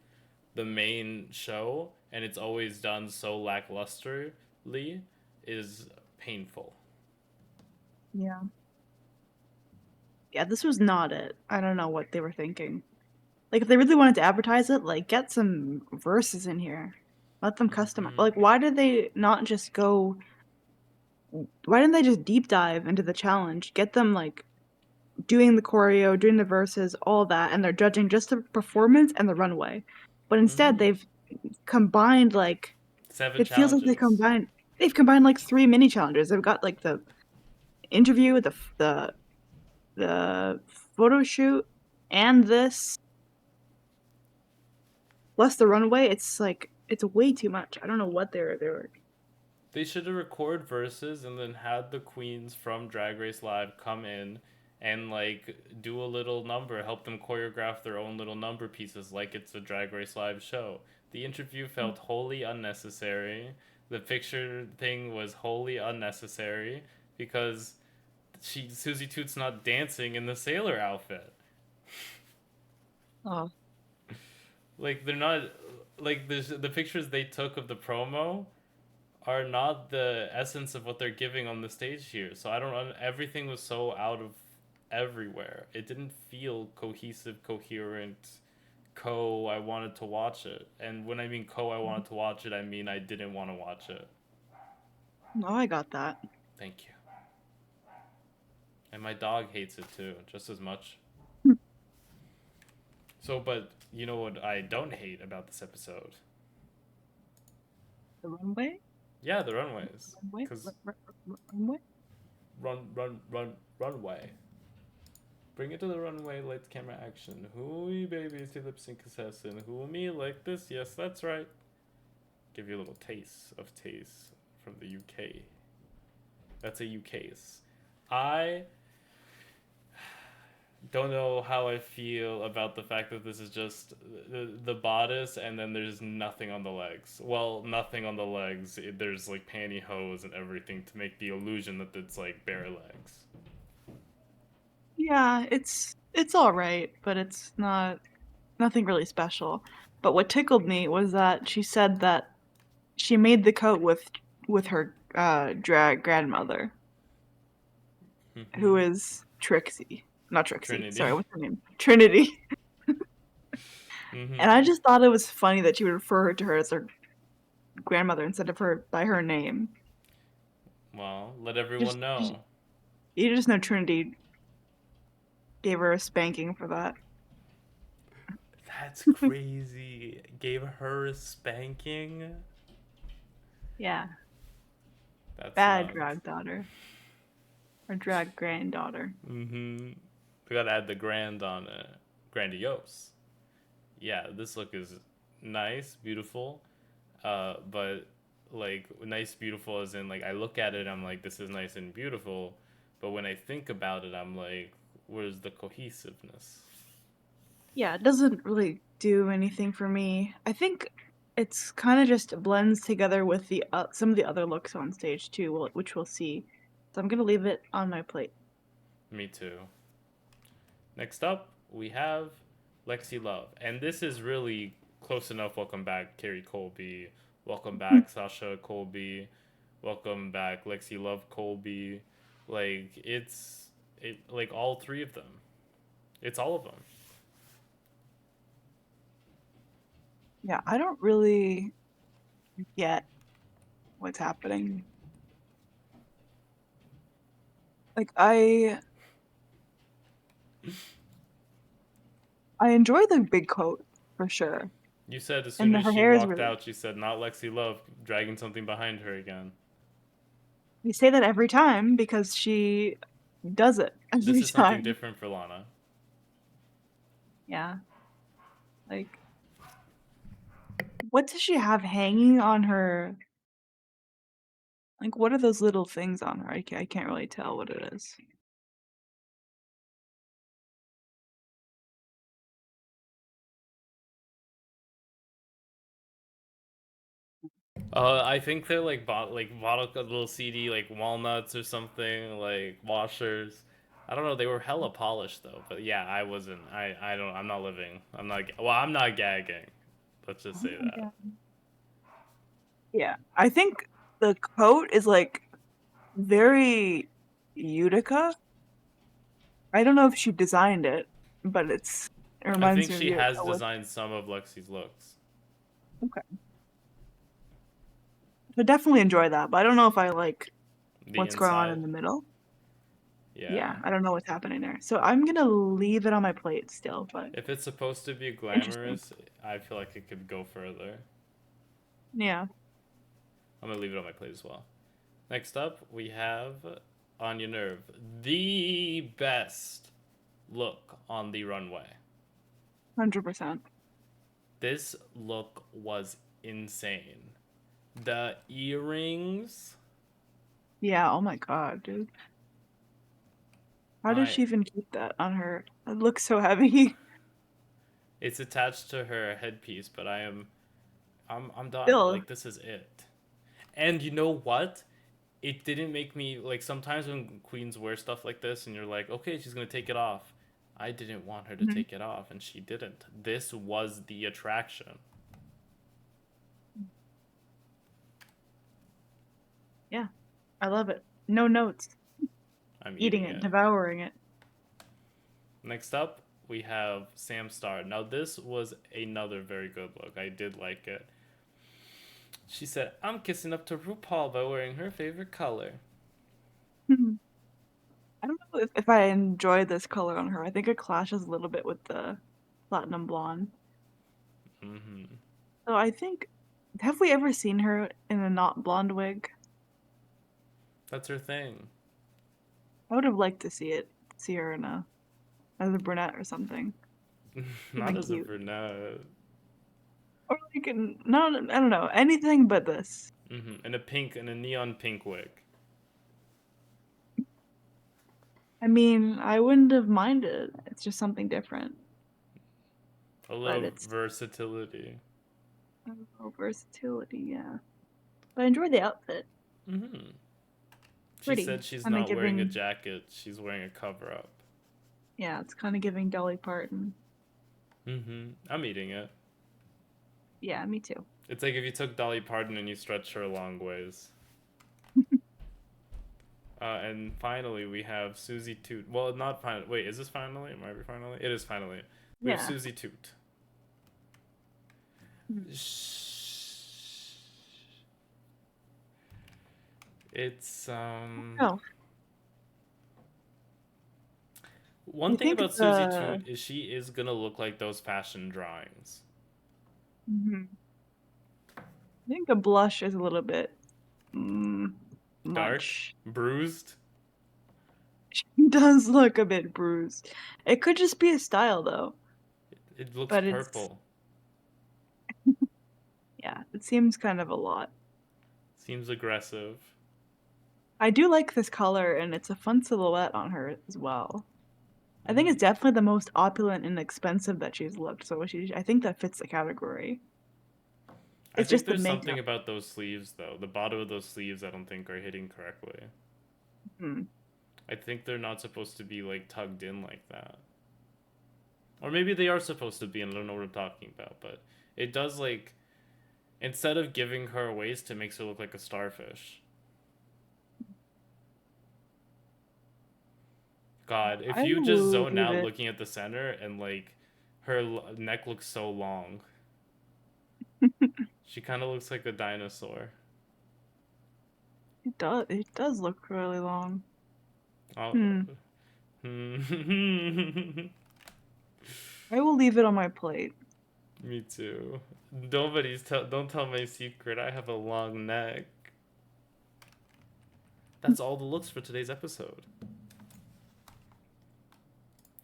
[SPEAKER 1] the main show and it's always done so lacklusterly is painful.
[SPEAKER 2] Yeah. Yeah, this was not it. I don't know what they were thinking. Like, if they really wanted to advertise it, like, get some verses in here. Let them customize.
[SPEAKER 1] Mhm.
[SPEAKER 2] Like, why did they not just go? Why didn't they just deep dive into the challenge? Get them, like, doing the choreo, doing the verses, all that, and they're judging just the performance and the runway. But instead,
[SPEAKER 1] Mhm.
[SPEAKER 2] they've combined, like,
[SPEAKER 1] Seven
[SPEAKER 2] it feels like
[SPEAKER 1] challenges.
[SPEAKER 2] they've combined, like, 3 mini challenges. They've got, like, the interview, the photo shoot, and this, plus the runway. It's like it's way too much. I don't know what they were.
[SPEAKER 1] They should have recorded verses and then had the queens from Drag Race Live come in and like do a little number, help them choreograph their own little number pieces like it's a Drag Race Live show. The interview felt wholly unnecessary. The picture thing was wholly unnecessary because Susie Toot's not dancing in the sailor outfit.
[SPEAKER 2] Oh,
[SPEAKER 1] Like they're not like the pictures they took of the promo are not the essence of what they're giving on the stage here. So I don't. Everything was so out of everywhere. It didn't feel cohesive, coherent. I wanted to watch it, and when I mean I wanted to watch it, I mean I didn't want to watch it.
[SPEAKER 2] no, I got that.
[SPEAKER 1] Thank you. And my dog hates it too, just as much. So, but you know what I don't hate about this episode?
[SPEAKER 2] The runway,
[SPEAKER 1] Yeah, the runways.
[SPEAKER 2] runway,
[SPEAKER 1] Cause
[SPEAKER 2] runway.
[SPEAKER 1] runway. Bring it to the runway, lights, camera, action. Who me, baby, is the lip sync assassin? Who me like this? Yes, that's right. Give you a little taste from the UK. That's a UK's. I don't know how I feel about the fact that this is just the bodice and then there's nothing on the legs. Well, nothing on the legs. There's like pantyhose and everything to make the illusion that it's like bare legs.
[SPEAKER 2] Yeah, it's all right, but it's not nothing really special. But what tickled me was that she said that she made the coat with her drag grandmother, who
[SPEAKER 1] Mm-hmm.
[SPEAKER 2] is Trixie. Not Trixie.
[SPEAKER 1] Trinity.
[SPEAKER 2] Sorry, what's her name? Trinity. And I
[SPEAKER 1] Mm-hmm.
[SPEAKER 2] just thought it was funny that she would refer to her as her grandmother instead of her by her name.
[SPEAKER 1] Well, let
[SPEAKER 2] Just
[SPEAKER 1] everyone know.
[SPEAKER 2] you just know Trinity gave her a spanking for that.
[SPEAKER 1] That's crazy. Gave her a spanking?
[SPEAKER 2] Yeah,
[SPEAKER 1] That's
[SPEAKER 2] bad
[SPEAKER 1] nuts.
[SPEAKER 2] drag daughter or drag granddaughter.
[SPEAKER 1] Mm-hmm. We gotta add the grand on it. Grandiose. Yeah, this look is nice, beautiful. But like nice, beautiful as in like I look at it, I'm like, this is nice and beautiful. But when I think about it, I'm like, where's the cohesiveness?
[SPEAKER 2] Yeah, it doesn't really do anything for me. I think it's kind of just blends together with the some of the other looks on stage too, which we'll see. So I'm gonna leave it on my plate.
[SPEAKER 1] Me too. Next up, we have Lexi Love. And this is really close enough. Welcome back, Carrie Colby. Welcome back, Sasha Colby. Welcome back, Lexi Love Colby. Like, it like all three of them. It's all of them.
[SPEAKER 2] Yeah, I don't really get what's happening. Like I enjoy the big coat for sure,
[SPEAKER 1] You said as soon
[SPEAKER 2] and
[SPEAKER 1] as
[SPEAKER 2] her
[SPEAKER 1] she
[SPEAKER 2] hair is
[SPEAKER 1] walked
[SPEAKER 2] really.
[SPEAKER 1] out, she said, not Lexi Love, dragging something behind her again.
[SPEAKER 2] We say that every time because she does it
[SPEAKER 1] This
[SPEAKER 2] every
[SPEAKER 1] is something
[SPEAKER 2] time.
[SPEAKER 1] different for Lana.
[SPEAKER 2] Yeah, like what does she have hanging on her? Like, what are those little things on her? I can't really tell what it is.
[SPEAKER 1] I think they're like bought a little CD like walnuts or something like washers. I don't know. They were hella polished though, but yeah, I wasn't. I don't. I'm not living. I'm not. Well, I'm not gagging. Let's just
[SPEAKER 2] Oh
[SPEAKER 1] say
[SPEAKER 2] my
[SPEAKER 1] that.
[SPEAKER 2] god. Yeah, I think the coat is like very Utica. I don't know if she designed it, but it
[SPEAKER 1] I
[SPEAKER 2] reminds
[SPEAKER 1] think
[SPEAKER 2] me of
[SPEAKER 1] she
[SPEAKER 2] Utica.
[SPEAKER 1] has designed some of Lexi's looks.
[SPEAKER 2] Okay. I definitely enjoy that, but I don't know if I like
[SPEAKER 1] The
[SPEAKER 2] what's going on
[SPEAKER 1] inside.
[SPEAKER 2] in the middle.
[SPEAKER 1] Yeah.
[SPEAKER 2] Yeah, I don't know what's happening there. So I'm gonna leave it on my plate still, but
[SPEAKER 1] If it's supposed to be
[SPEAKER 2] interesting.
[SPEAKER 1] glamorous, I feel like it could go further.
[SPEAKER 2] Yeah.
[SPEAKER 1] I'm gonna leave it on my plate as well. Next up, we have Onya Nurve, the best look on the runway.
[SPEAKER 2] 100%.
[SPEAKER 1] This look was insane. The earrings,
[SPEAKER 2] Yeah, oh my god, dude. How did
[SPEAKER 1] I
[SPEAKER 2] she even keep that on her? It looks so heavy.
[SPEAKER 1] it's attached to her headpiece, but I'm done.
[SPEAKER 2] Still.
[SPEAKER 1] Like this is it. And you know what? It didn't make me like sometimes when queens wear stuff like this and you're like, okay, she's gonna take it off. I didn't want her to
[SPEAKER 2] Mhm.
[SPEAKER 1] take it off, and she didn't. This was the attraction.
[SPEAKER 2] Yeah, I love it. No notes.
[SPEAKER 1] I'm
[SPEAKER 2] Eating
[SPEAKER 1] eating
[SPEAKER 2] it,
[SPEAKER 1] it.
[SPEAKER 2] devouring it.
[SPEAKER 1] Next up, we have Sam Star. Now, this was another very good look. I did like it. She said, I'm kissing up to RuPaul by wearing her favorite color.
[SPEAKER 2] I don't know if I enjoy this color on her. I think it clashes a little bit with the platinum blonde.
[SPEAKER 1] Mm-hmm.
[SPEAKER 2] So I think, have we ever seen her in a not blonde wig?
[SPEAKER 1] That's her thing.
[SPEAKER 2] I would have liked to see her in as a brunette or something. Would have
[SPEAKER 1] Not
[SPEAKER 2] been
[SPEAKER 1] as a
[SPEAKER 2] cute.
[SPEAKER 1] brunette.
[SPEAKER 2] Or like not, I don't know, anything but this.
[SPEAKER 1] Mm-hmm. In a neon pink wig.
[SPEAKER 2] I mean, I wouldn't have minded. It's just something different.
[SPEAKER 1] A
[SPEAKER 2] But
[SPEAKER 1] little
[SPEAKER 2] it's
[SPEAKER 1] versatility.
[SPEAKER 2] a little versatility, yeah. But I enjoy the outfit.
[SPEAKER 1] Mm-hmm. She
[SPEAKER 2] Pretty.
[SPEAKER 1] said she's
[SPEAKER 2] Kind of
[SPEAKER 1] not wearing a
[SPEAKER 2] giving,
[SPEAKER 1] jacket, she's wearing a cover up.
[SPEAKER 2] yeah, it's kind of giving Dolly Parton.
[SPEAKER 1] Mm-hmm. I'm eating it.
[SPEAKER 2] Yeah, me too.
[SPEAKER 1] It's like if you took Dolly Parton and you stretched her long ways. And finally, we have Suzie Toot. Well, not finally. Wait, is this finally? It might be finally. It is finally. We have
[SPEAKER 2] Yeah.
[SPEAKER 1] Suzie Toot.
[SPEAKER 2] Mm.
[SPEAKER 1] It's
[SPEAKER 2] Oh,
[SPEAKER 1] one
[SPEAKER 2] I
[SPEAKER 1] thing
[SPEAKER 2] think
[SPEAKER 1] about Suzie Toot is she is gonna look like those fashion drawings.
[SPEAKER 2] mhm. I think the blush is a little bit
[SPEAKER 1] Dark,
[SPEAKER 2] much.
[SPEAKER 1] bruised.
[SPEAKER 2] She does look a bit bruised. It could just be a style though,
[SPEAKER 1] It looks
[SPEAKER 2] but it's
[SPEAKER 1] purple.
[SPEAKER 2] yeah, it seems kind of a lot.
[SPEAKER 1] Seems aggressive.
[SPEAKER 2] I do like this color and it's a fun silhouette on her as well. I think
[SPEAKER 1] Mm-hmm.
[SPEAKER 2] it's definitely the most opulent and expensive that she's looked, so I think that fits the category.
[SPEAKER 1] I
[SPEAKER 2] It's
[SPEAKER 1] think
[SPEAKER 2] just the
[SPEAKER 1] there's something
[SPEAKER 2] makeup.
[SPEAKER 1] about those sleeves though. The bottom of those sleeves I don't think are hitting correctly.
[SPEAKER 2] Hmm.
[SPEAKER 1] I think they're not supposed to be like tugged in like that. Or maybe they are supposed to be and I don't know what I'm talking about, but it does like instead of giving her a waist, it makes her look like a starfish. God, if
[SPEAKER 2] I
[SPEAKER 1] you just
[SPEAKER 2] will
[SPEAKER 1] zone
[SPEAKER 2] leave
[SPEAKER 1] out
[SPEAKER 2] it.
[SPEAKER 1] looking at the center and like her neck looks so long. She kind of looks like a dinosaur.
[SPEAKER 2] It does look really long.
[SPEAKER 1] Oh.
[SPEAKER 2] Hmm.
[SPEAKER 1] Me
[SPEAKER 2] I will leave it on my plate.
[SPEAKER 1] too. Don't tell my secret. I have a long neck. That's all the looks for today's episode.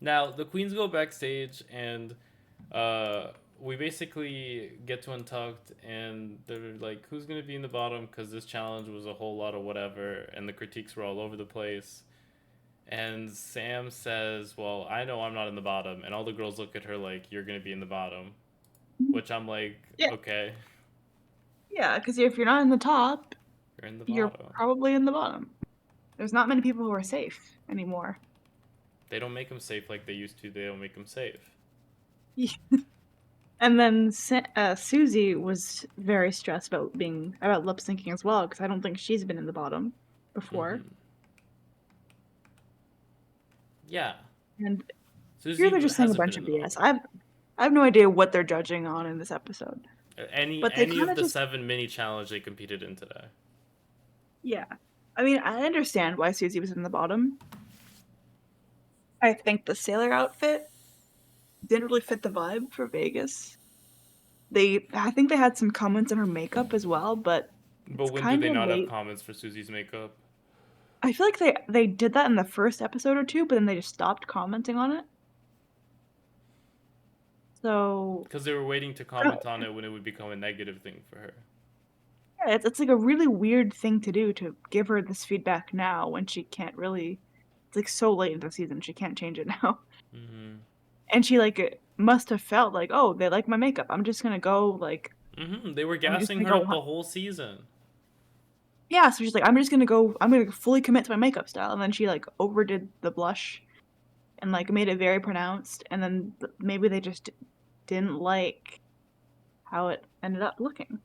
[SPEAKER 1] Now the queens go backstage and uh we basically get to Untucked and they're like, who's gonna be in the bottom? Because this challenge was a whole lot of whatever, and the critiques were all over the place. And Sam says, well, I know I'm not in the bottom. And all the girls look at her like, you're gonna be in the bottom. Which I'm like,
[SPEAKER 2] Yeah,
[SPEAKER 1] okay,
[SPEAKER 2] yeah, because if you're not in the top,
[SPEAKER 1] you're in the
[SPEAKER 2] you're
[SPEAKER 1] bottom.
[SPEAKER 2] probably in the bottom. There's not many people who are safe anymore.
[SPEAKER 1] They don't make him safe like they used to. They don't make him safe.
[SPEAKER 2] And then Suzie was very stressed about lip syncing as well, because I don't think she's been in the bottom before.
[SPEAKER 1] Mm-hmm. Yeah.
[SPEAKER 2] And here they're
[SPEAKER 1] Suzie
[SPEAKER 2] just saying a
[SPEAKER 1] hasn't been
[SPEAKER 2] bunch
[SPEAKER 1] in
[SPEAKER 2] of
[SPEAKER 1] the
[SPEAKER 2] BS.
[SPEAKER 1] bottom.
[SPEAKER 2] I have no idea what they're judging on in this episode. But they
[SPEAKER 1] Any
[SPEAKER 2] kind
[SPEAKER 1] of
[SPEAKER 2] of
[SPEAKER 1] the
[SPEAKER 2] just
[SPEAKER 1] 7 mini challenge they competed in today.
[SPEAKER 2] yeah. I mean, I understand why Suzie was in the bottom. I think the sailor outfit didn't really fit the vibe for Vegas. I think they had some comments on her makeup as well, but
[SPEAKER 1] But
[SPEAKER 2] it's
[SPEAKER 1] when do
[SPEAKER 2] kind
[SPEAKER 1] they
[SPEAKER 2] of
[SPEAKER 1] not have
[SPEAKER 2] late.
[SPEAKER 1] comments for Susie's makeup?
[SPEAKER 2] I feel like they did that in the first episode or two, but then they just stopped commenting on it. So
[SPEAKER 1] Because they were waiting to
[SPEAKER 2] I don't,
[SPEAKER 1] comment on it when it would become a negative thing for her.
[SPEAKER 2] yeah, it's like a really weird thing to do, to give her this feedback now when she can't really. It's like so late in the season, she can't change it now.
[SPEAKER 1] Mm-hmm.
[SPEAKER 2] And she like must have felt like, oh, they like my makeup. I'm just gonna go like
[SPEAKER 1] Mm-hmm. They were
[SPEAKER 2] I'm just
[SPEAKER 1] gassing
[SPEAKER 2] gonna
[SPEAKER 1] her
[SPEAKER 2] go.
[SPEAKER 1] up the whole season.
[SPEAKER 2] Yeah, so she's like, I'm just gonna go. I'm gonna fully commit to my makeup style, and then she like overdid the blush and like made it very pronounced, and then maybe they just didn't like how it ended up looking.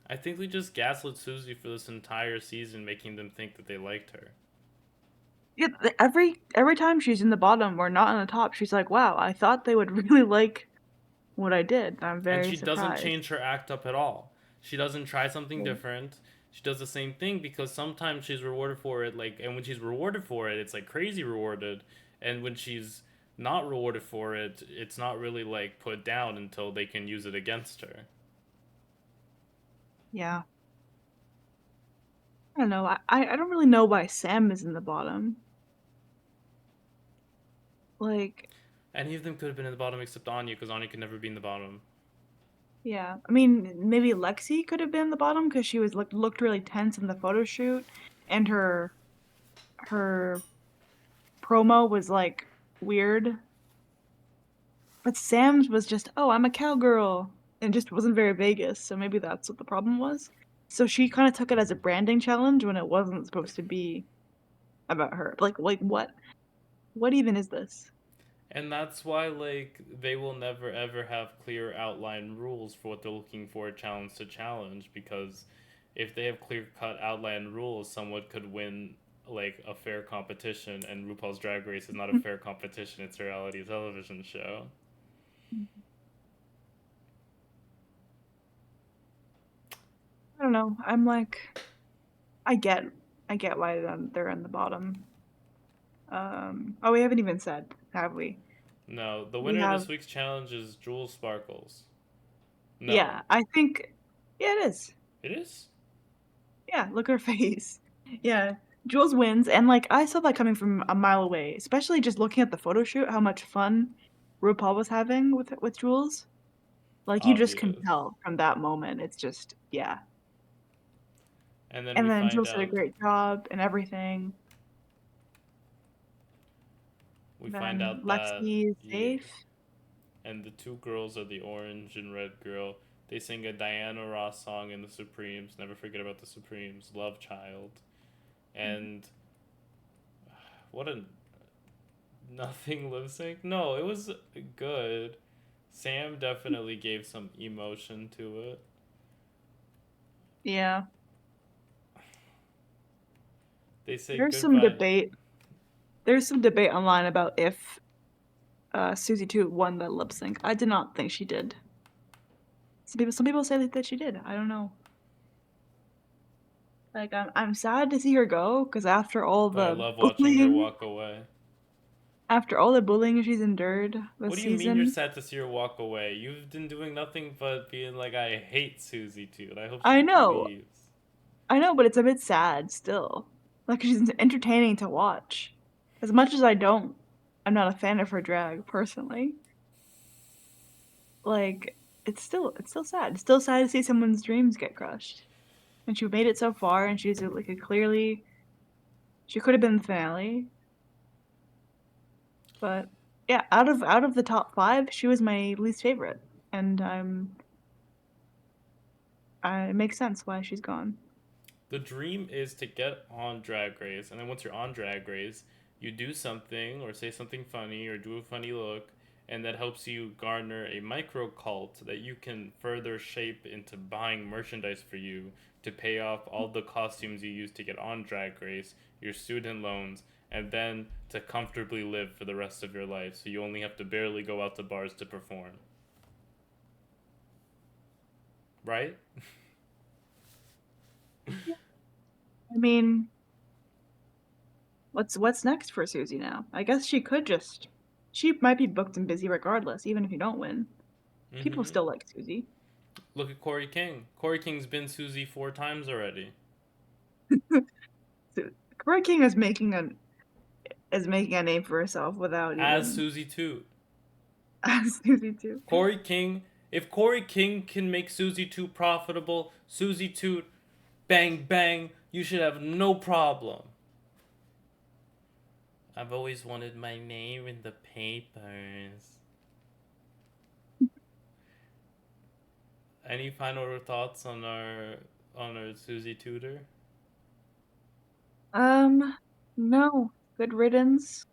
[SPEAKER 1] I think they just gaslit Susie for this entire season, making them think that they liked her.
[SPEAKER 2] Yeah, every time she's in the bottom or not in the top, she's like, "Wow, I thought they would really like what I did. I'm
[SPEAKER 1] And
[SPEAKER 2] very
[SPEAKER 1] she doesn't
[SPEAKER 2] surprised."
[SPEAKER 1] change her act up at all. She doesn't try something different. She does the same thing because sometimes she's rewarded for it, like, and when she's rewarded for it, it's like crazy rewarded. And when she's not rewarded for it, it's not really like put down until they can use it against her.
[SPEAKER 2] Yeah, I don't know. I don't really know why Sam is in the bottom. Like,
[SPEAKER 1] Any of them could have been in the bottom except Anya, because Anya could never be in the bottom.
[SPEAKER 2] yeah, I mean, maybe Lexi could have been the bottom because she was looked really tense in the photo shoot, and her promo was like weird. But Sam's was just, oh, I'm a cowgirl, and just wasn't very Vegas. So maybe that's what the problem was. So she kind of took it as a branding challenge when it wasn't supposed to be about her. Like what? What even is this?
[SPEAKER 1] And that's why, like, they will never ever have clear outline rules for what they're looking for challenge to challenge, because if they have clear cut outline rules, someone could win, like, a fair competition, and RuPaul's Drag Race is not a fair competition, it's a reality television show.
[SPEAKER 2] I don't know. I'm like, I get, I get why they're in the bottom. Oh, we haven't even said, have we?
[SPEAKER 1] No, the
[SPEAKER 2] We
[SPEAKER 1] winner of
[SPEAKER 2] have,
[SPEAKER 1] this week's challenge is Jules Sparkles. No.
[SPEAKER 2] yeah, I think, yeah, it is.
[SPEAKER 1] It is?
[SPEAKER 2] Yeah, look at her face. Yeah, Jules wins, and like I saw that coming from a mile away. Especially just looking at the photo shoot, how much fun RuPaul was having with Jules. Like you just can
[SPEAKER 1] Obvious.
[SPEAKER 2] tell from that moment. It's just yeah.
[SPEAKER 1] And then
[SPEAKER 2] And
[SPEAKER 1] we
[SPEAKER 2] then
[SPEAKER 1] find
[SPEAKER 2] Jules did a
[SPEAKER 1] out
[SPEAKER 2] great job and everything. Then
[SPEAKER 1] that,
[SPEAKER 2] Lexi is
[SPEAKER 1] yeah,
[SPEAKER 2] safe.
[SPEAKER 1] and the two girls are the orange and red girl. They sing a Diana Ross song in the Supremes. Never forget about the Supremes. Love Child. And what a nothing lip sync. No, it was good. Sam definitely gave some emotion to it.
[SPEAKER 2] Yeah,
[SPEAKER 1] They say
[SPEAKER 2] there's some
[SPEAKER 1] goodbye.
[SPEAKER 2] debate. There's some debate online about if Susie Toot won that lip sync. I did not think she did. Some people say that she did. I don't know. Like I'm sad to see her go because
[SPEAKER 1] But I love watching her walk away.
[SPEAKER 2] after all the bullying she's endured
[SPEAKER 1] What
[SPEAKER 2] this
[SPEAKER 1] do you mean you're
[SPEAKER 2] season,
[SPEAKER 1] sad to see her walk away? You've been doing nothing but being like, I hate Susie too, and I hope
[SPEAKER 2] I
[SPEAKER 1] she
[SPEAKER 2] know,
[SPEAKER 1] leaves.
[SPEAKER 2] but it's a bit sad still. Like she's entertaining to watch. As much as I'm not a fan of her drag personally. Like it's still sad. It's still sad to see someone's dreams get crushed. And she made it so far, and she's like a clearly she could have been the finale, but yeah, out of the top 5, she was my least favorite, and it makes sense why she's gone.
[SPEAKER 1] The dream is to get on Drag Race, and then once you're on Drag Race, you do something or say something funny or do a funny look, and that helps you garner a micro cult that you can further shape into buying merchandise for you to pay off all the costumes you used to get on Drag Race, your student loans, and then to comfortably live for the rest of your life so you only have to barely go out to bars to perform. Right?
[SPEAKER 2] I mean, what's next for Suzie now? I guess she might be booked and busy regardless, even if you don't win. People
[SPEAKER 1] Mm-hmm.
[SPEAKER 2] still like Suzie.
[SPEAKER 1] Look at Kori King. Kori King's been Suzie 4 times already.
[SPEAKER 2] So, Kori King is making a name for herself without
[SPEAKER 1] As
[SPEAKER 2] even
[SPEAKER 1] Suzie Toot.
[SPEAKER 2] as Susie too.
[SPEAKER 1] Kori King, if Kori King can make Suzie Toot profitable, Suzie Toot, bang bang, you should have no problem. I've always wanted my name in the papers. Any final thoughts on our Suzie Tutor?
[SPEAKER 2] No. Good riddance.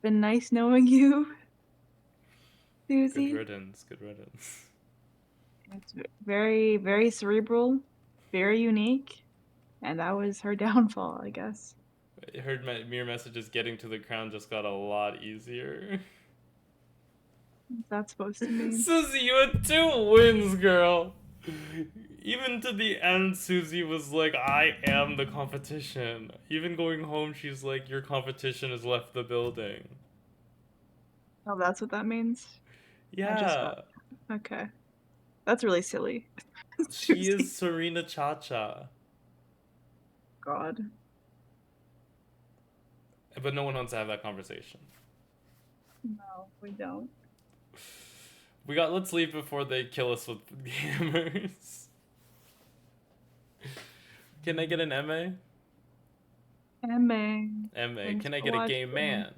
[SPEAKER 2] Been nice knowing you,
[SPEAKER 1] Good
[SPEAKER 2] Susie.
[SPEAKER 1] riddance. Good riddance.
[SPEAKER 2] It's very, very cerebral, very unique, and that was her downfall, I guess.
[SPEAKER 1] I heard my mirror messages getting to the crown just got a lot easier.
[SPEAKER 2] What's that supposed to mean?
[SPEAKER 1] Suzie, you had 2 wins, girl. Even to the end, Suzie was like, I am the competition. Even going home, she's like, your competition has left the building.
[SPEAKER 2] Oh, that's what that means? I just got.
[SPEAKER 1] Yeah.
[SPEAKER 2] Okay. That's really silly.
[SPEAKER 1] She
[SPEAKER 2] Susie.
[SPEAKER 1] is Serena Chacha.
[SPEAKER 2] God.
[SPEAKER 1] But no one wants to have that conversation.
[SPEAKER 2] No, we don't.
[SPEAKER 1] Let's leave before they kill us with hammers. Can I get an MA?
[SPEAKER 2] MA.
[SPEAKER 1] MA.
[SPEAKER 2] Thanks
[SPEAKER 1] Can I
[SPEAKER 2] for
[SPEAKER 1] get a gay
[SPEAKER 2] watching.
[SPEAKER 1] man?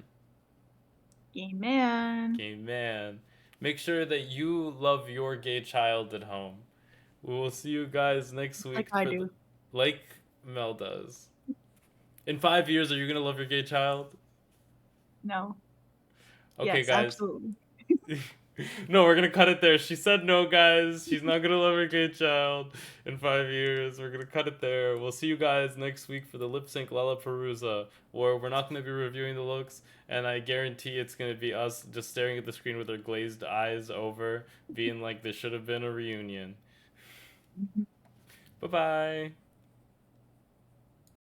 [SPEAKER 2] Gay man.
[SPEAKER 1] Gay man. Make sure that you love your gay child at home. We will see you guys next week
[SPEAKER 2] Like I do.
[SPEAKER 1] like Mel does. In 5 years, are you gonna love your gay child?
[SPEAKER 2] No.
[SPEAKER 1] Okay,
[SPEAKER 2] Yes,
[SPEAKER 1] guys.
[SPEAKER 2] absolutely.
[SPEAKER 1] No, we're gonna cut it there. She said no, guys. She's not gonna love her gay child in 5 years. We're gonna cut it there. We'll see you guys next week for the lip sync Lollapalooza, where we're not gonna be reviewing the looks, and I guarantee it's gonna be us just staring at the screen with our glazed eyes over, being like this should have been a reunion. Bye bye.